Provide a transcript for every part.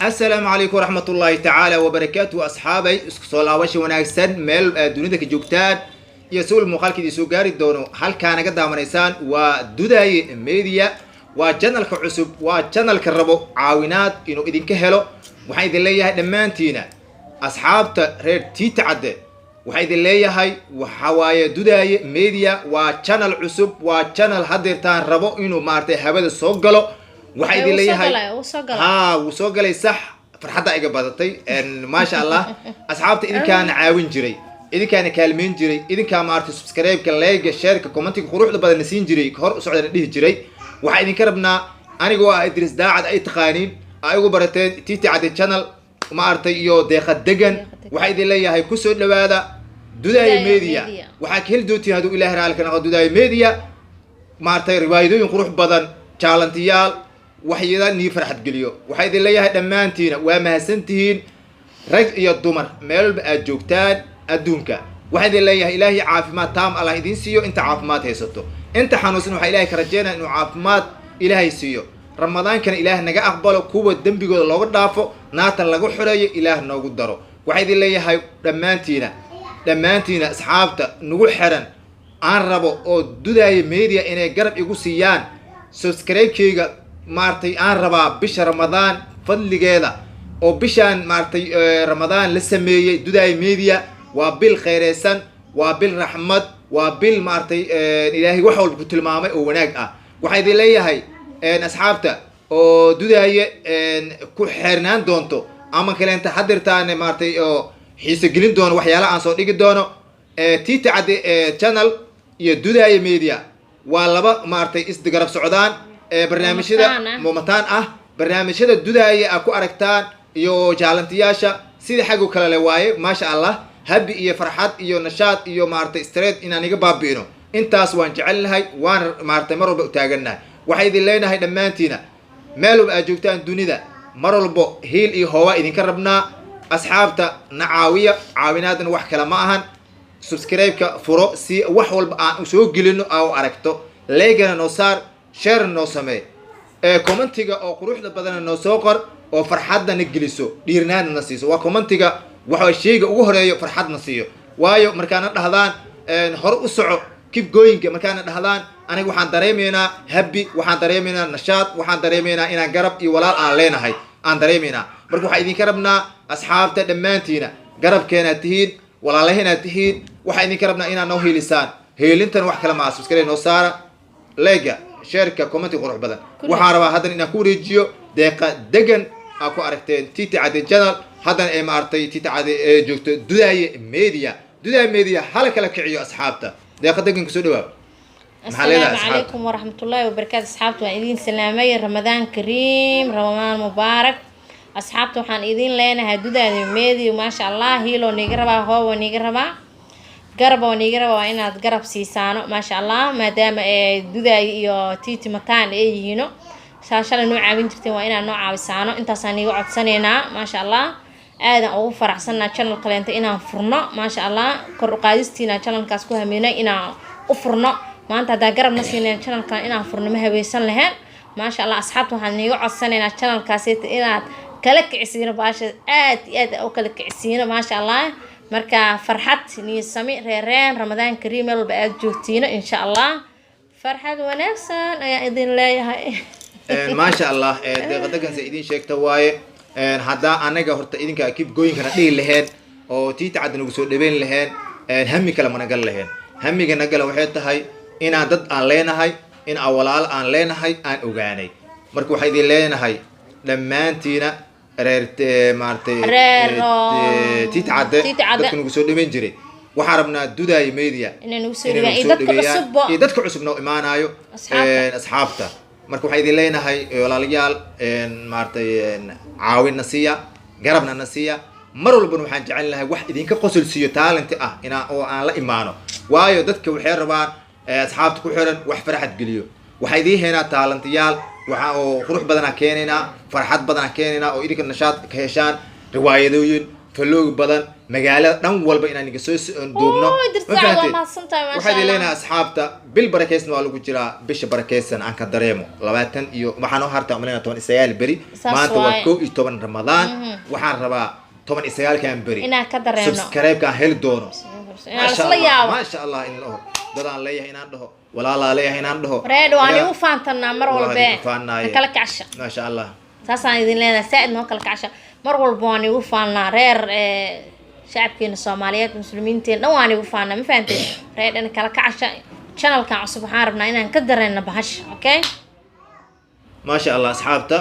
السلام عليكم ورحمة الله تعالى وبركاته أصحابي سؤال وش وناكسن ميل دونيتك جوكتان يسول المقال كدي سوغاري دونو هل كان قد منيسان ودوداي ميديا وجنال كعسب وجنال كربو عاونات إنه إذن كهلو وحيد اللي دمانتينا أصحاب رير تيتعد وحيد اللي هاي وحوايا دوداي ميديا وجنال عسب وجنال هدرتان ربو إنه مارتي هبدا سوغلو waxay leeyahay wuu soo galay sax farxada iga badatay ma sha Allah asxaabta idinkaan caawin jiray idinkaan kaalmeyn jiray idinkaan maartay subscribe-ka like share-ka comment-ka quruxda badan siin jiray hor u socdaan dhihi jiray waxa idin ka rabnaa aniga waa Idris Daacad ay taqaaniin ay ugu barateen Titi Cade channel maartay iyo deeqad degan waxa idin leeyahay ku soo dhawaada Dudaay Media waxa ka heli doontii hadu Ilaahay raalka noqdo Dudaay Media maartay riwaayadooyin qurux badan challenge-yaal waxyada nii farxad geliyo waxay idin leeyahay dhamaantiina waa mahadsantihiin rag iyo dumar meel aad joogtaan adduunka waxay idin leeyahay ilaahay caafimaad taam Allah idin siiyo inta caafimaad haysato inta xanuunsan waxa ilaahay ka rajeynaa inuu caafimaad ilaahay siiyo ramadaankana ilaahay naga aqbalo kuwa dambigooda looga dhaafo naatan lagu xureeyo ilaahay noogu daro waxay idin leeyahay dhamaantiina asxaabta nagu xiran aan rabo oo Dudaay Media inay garab igu siiyaan subscribe-kayga maartay aan rabaa bisha Ramadaan fadligeeda oo bishaan maartay Ramadaan la sameeyay Dudaay Media waa bil khayreesan waa bil raxmad waa bil maartay ilaahay wax walba ku tilmaamay oo wanaag ah waxay idin leeyahay asxaabta oo Dudaay ku xirnaan doonto ama kaleenta hadirtaan maartay oo xiisa gelin doono waxyaalaha aan soo dhigi doono Titi Cade channel iyo Dudaay Media waa laba maartay isdigarab socdaan barnaamijyada muumataan ah barnaamijyada Dudaay ku aragtaan iyo jaalantiyaasha sida xagu kala le waaye ma sha Allah habi iyo farxad iyo nashaad iyo maartay stress inaan iga baabiino intaas waan jecelahay waan maartay mar walba u taaganahay waxay idin leenahay dhamaantiina meel walba aad joogtaan dunida mar walba heel iyo hoowa idin ka rabnaa asxaabta nacaawiya caawinaadna wax kala ma ahan subscribe-ka furo si wax walba aan soo gelino oo aragto like-na noo saar share noo samee commentiga oo quruxda badan noo soo qor oo farxadna geliso dhiirnaadna siiso waa commentiga waxa sheega ugu horeeyo farxadna siiyo waayo markaana dhahdaan hor u soco keep going markaana dhahdaan aniga waxaan dareemeynaa happy waxaan dareemeynaa nashaad waxaan dareemeynaa inaan garab iyo walaal aan leenahay aan dareemeynaa marka waxa idin ka rabnaa asxaabta dhamaantiina garabkeena tihiin walaalaheena tihiin waxa idin ka rabnaa inaan noo heelisaan heelintan wax kala ma subscribe noo saara like شارك كومنتي قروح بدن وحاربا هذا إن أكون رجيو دقة دجن أكو أركتين تيتي عاد الجنال هذا إما أرتي تيتي عاد جوت Dudaay Media حالك لك عيو أصحابته دقة دجن كسودوا السلام عليكم ورحمة الله وبركاته أصحابته وإذين سلامي رمضان كريم رمضان مبارك أصحابته وحن إذين لنا Dudaay Media وما شاء الله هيلو نجربا هو ونجربا garba wanigaraba waa inaad garab siisaano ma sha Allah maadaama Dudaay iyo Titi mataan ay yihiino saashala noo caawin jirteen waa inaad noo caawisaano intaas aan igu codsaneynaa ma sha Allah aadan ugu faraxsanaa channel kaleenta inaan furno ma sha Allah kor u qaadistiina channelkaas ku hameynay inaan u furno maanta hadaa garabna siineen channelkan inaan furno ma haweysan lahayn ma sha Allah asxaabta waxaan igu codsaneynaa channelkaas inaad kala kicisiino baasha aad u kala kicisiino ma sha Allah marka farxad ni sami reereen Ramadaan Kariim walba aad joogtiino insha Allah farxad wanaagsan ayaa idin leeyahay ma sha Allah deeqadagan idin sheegta waaye hada anaga horta idinka keep going kana dhigi lahayn oo Titi Cade nagu soo dhaweyn lahayn hami kala mana gal lahayn hamiga nagal waxay tahay inaan dad aan leenahay in awalaal aan leenahay aan ogaanay marka waxay idin leenahay dhamaantiina reerte maartay Titi Cade dadku nagu soo dhaweyn jiray waxaan rabnaa Dudaay Media inay soo dhaweeyaan dadka cusub noo imaanayo asxaabta marka waxay idin leenahay walaalayaal maartay caawin nasiya garabna nasiya mar walba waxaan jecelnahay wax idinka qosol siiyo talent ah oo aan la imaano waayo dadka waxay rabaan asxaabta ku xiran wax farxad geliyo waxay idin heenaa talentyaal waxa oo qurux badan keenayna farxad badan keenayna oo idinka nashaad ka heshaan riwaayadooyin فلوق بدن مقالة دم والبا إن نقصوص دوبنا waxaad leeyahay asxaabta bil barakeysan waa lagu jiraa bisha barakeysan aan ka dareemo 20 iyo waxaan u hartaa umaleena 19 beri maanta waa 11 Ramadaan waxaan rabaa 19 kan beri inaan ka dareemo subscribe kan heli doono ما شاء الله إن له dadaan leeyahay inaan dhaho walaalaa leeyahay inaan dhaho reed waan igu faantanaa mar walba kala kacasha ما شاء الله saasaan idin leedahay saaid noo kala kacasha mar walba waan igu faanaa reer shacabkeena Soomaaliyeed muslimiinteen dhan waan igu faanaa ma fahanteen reed in kala kacasha channelkan cusub waxaan rabnaa inaan ka dareeno bahash okay ما شاء الله asxaabta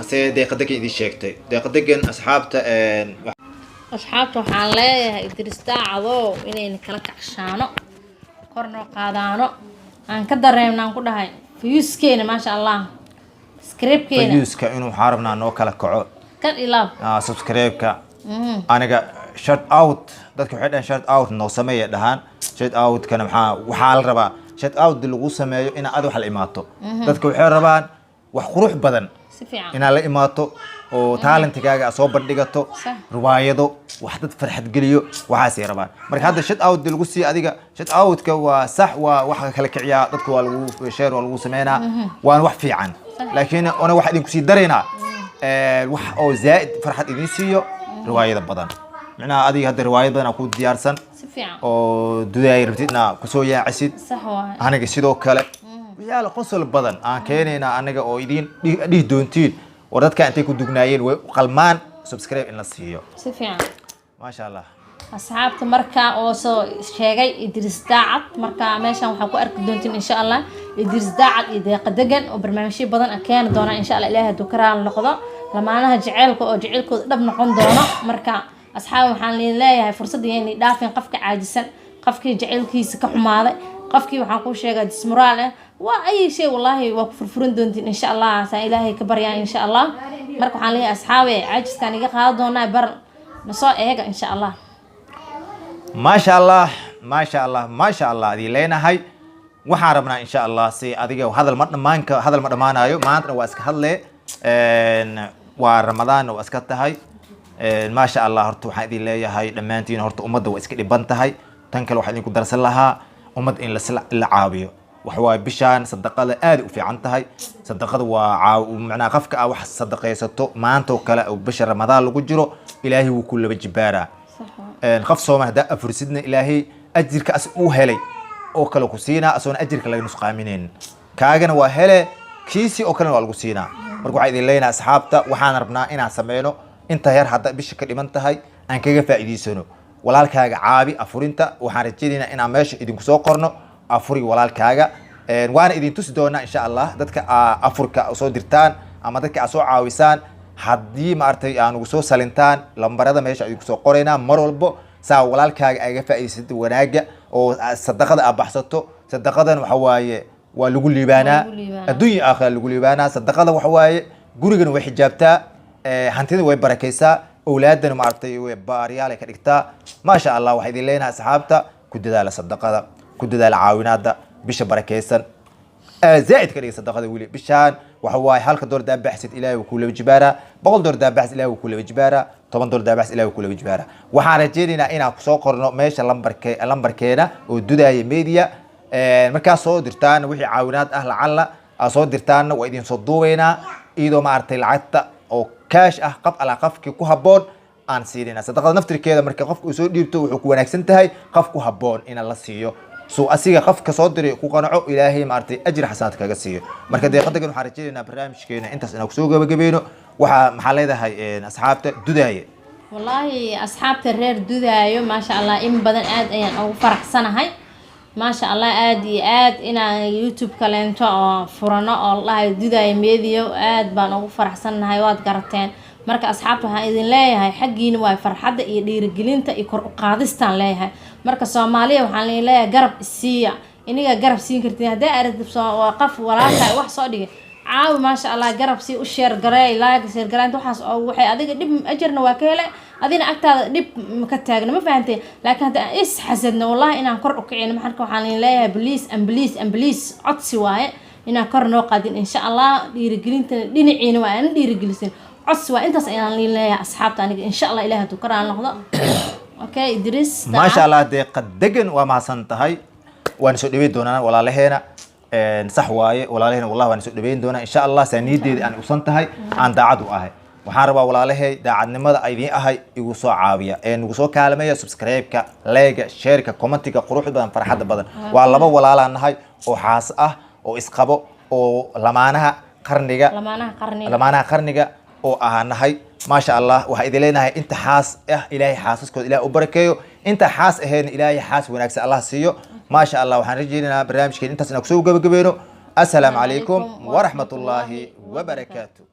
see deeqadaka idin sheegtay deeqadagan asxaabta waxaan leeyahay idristaacado inay kala kacshaano korno qaadaano aan ka dareemnaan ku dhahay fiyuskeena ma sha Allah scriptkeena fiyuska inuu xarabnaa noo kala kaco kan ilaab subscribe-ka aniga shout out dadka waxay dhahan shout out noo sameeyo dhahan shout out kana waxaa la rabaa shout out lagu sameeyo in aad wax la imaato dadka waxay rabaan wax qurux badan inaad la imaato oo talentigaaga soo bandhigato riwaayado wax dad farxad geliyo waxaas ay rabaan marka hadda shout out lagu sii adiga shout out-ka waa sax waa wax kala kiciya dadka waa lagu share waa lagu sameeyna waan wax fiican laakiin ona wax idin ku sii dareena wax oo zaaid farxad idin siiyo riwaayada badan macnaha adiga hadda riwaayad badan ku diyaarsan oo dudaay rabtidna ku soo yaacisid sax waa aniga sidoo kale yaala qosol badan aan keenayna aniga oo idin dhih doontiin wadadka intay ku dugnaayeen way qalmaan subscribe in la siiyo si fiican ma sha Allah asxaabta marka oo soo sheegay Idris Daacad marka meeshan waxa ku arki doontiin insha Allah Idris Daacad iyo deeqadagan oo barnaamijyo badan keen doona insha Allah Ilaahay dukraan noqdo lamaanaha jaceelka oo jaceelkooda dhab noqon doono marka asxaab waxaan leeyahay fursad inay dhaafin qofka caajisan qofkii jaceelkiisa ka xumaaday qofkii waxaan ku sheegay dismoral waa ay shay wallahi waa ku furfuran doontiin insha Allah saa Ilaahay ka baryaa insha Allah marka waxaan leeyahay asxaabe caajiskan iga qaado doonaa bar nasoo eega insha Allah ما شاء الله ما شاء الله ما شاء الله دي لينا هاي وحاربنا إن شاء الله سي أديك وهذا المدمانك هذا المدمانا أيو ما أنتنا واسك هذلة ورمضان واسكت هاي ما شاء الله هرتو حدي لي هاي لما أنتين هرتو أمد واسك بنت هاي تنكل واحد يكون درس لها أمد إن لسلا العابيو وحواي بشان صدق الله آدي وفي عنتها صدق الله ومعنا قفك أو صدق يسطو ما أنتو كلا وبشر رمضان لو جرو إلهي وكل بجبارة خف صومه ده فرسدنا إلهي أجرك أسوهلي أو كلا كسينا أسون أجرك لا ينسقى منين كأجن وهله كيسي أو كلا والكسينا مرجو عيد لينا أصحابته وحنا ربنا إن سمينه أنت هير حتى بشكل ما انتهي أن كيف فائدي سنو ولا الكاج عابي أفورنتا وحنرجينا إن ماشي إذن كسو قرنه أفوري ولا الكاجا وأنا إذن تسدونا إن شاء الله دتك أفوركا أو صدرتان أما دتك أسو عاوسان haddii maartay aan ugu soo salintaan lambarada meesha ay ku soo qorayna mar walba saa walaalkaaga ay ga faa'iideysid wanaaga oo sadaqada aad baxsato sadaqadan waxa waaye waa lagu liibaanaa adduunyo aakhira lagu liibaanaa sadaqada waxa waaye gurigan way xijaabtaa hantida way barakaysaa awlaadana maartay way baariyaal ka dhigtaa ma sha Allah waxa idin leenahay asxaabta ku dadaala sadaqada ku dadaala caawinaada bisha barakaysan زائد كذي صدقة ولي بشان وحواي حلقة دور ده بحث إلهي وكل وجبارة بقول دور ده بحث إلهي وكل وجبارة طبعا دور ده بحث إلهي وكل وجبارة وحارجينا إنا سوقر ماشي لمبركينا ودودا ميديا مركز صودرتان وحي عاونات أهل علا صودرتان وإذن صدوينا إيدو ما أرتي العتة أو كاش قف على قفك كهبون aan siirina sadaqada naftirkeeda marka qofku soo dhiibto wuxuu ku wanaagsan tahay qofku haboon in la siiyo soo asiga qofka soo diray ku qanaco ilaahay maartay ajir xasanaad kaga siiyo marka deeqadagan waxaan rajaynaynaa barnaamijkeena intaas inaan ku soo gabagabeeyno waxa maxaa leedahay asxaabta dudaaye wallahi asxaabta reer dudaayo ma sha Allah in badan aad ayaan ugu faraxsanahay ما شاء الله آدي إنا يوتيوب كلامته أو فرنا الله يدوداي ميديو بان أو فرحسن هاي واد قرتين مرك أصحابها إذن لا هاي حقين واي فرحة يدير جلينتا يكر قادستان لا هاي مرك الصومالية وحنا لا جرب السيا إني جرب سين كرتين هذا أرد وقف ولا شيء واحد صادق عاو ما شاء الله جرب سي وشير جراي لايك شير جراي أنتو حاس أو وحي أديك دب أجرنا وكيله أدينا أكتر دب مكتاجنا ما فهمتي لكن هذا إيش حسدنا والله إن كر أوكينا محنك وحنا لا بليس عطسي واي إن كر نوقدين إن شاء الله ديرجلين دينعين وأنا ديرجلسين عصوا أنت سأيان لله أصحاب تاني إن شاء الله إلهي تكرر عن لحظة أوكي إدريس ما شاء الله دي قد دقن وما سنتهاي وأنا سؤال دونا ولا لهنا صح واي ولا لهنا والله وأنا سؤال دونا إن شاء الله سنيدي أن وصنتهاي عن دعادو أهي وحاربا ولا لهي داعدنimada ay idin ahay igu soo caawiya igu soo kaalmeeya subscribe-ka like share-ka comment-ka quruxda badan farxada badan waa laba walaalaanahay oo xaas ah oo isqabo oo lamaanaha qarniga oo ahanahay ma sha Allah waxa idin leenahay inta xaas ah ilaahay xaasaskooda ilaahay u barakeeyo inta xaas ahayn ilaahay xaas wanaagsan Allah siiyo ma sha Allah waxaan rajaynaynaa barnaamijkeen intaas inaan ku soo gabagabeeno assalaamu calaykum wa rahmatullaahi wa barakaatuh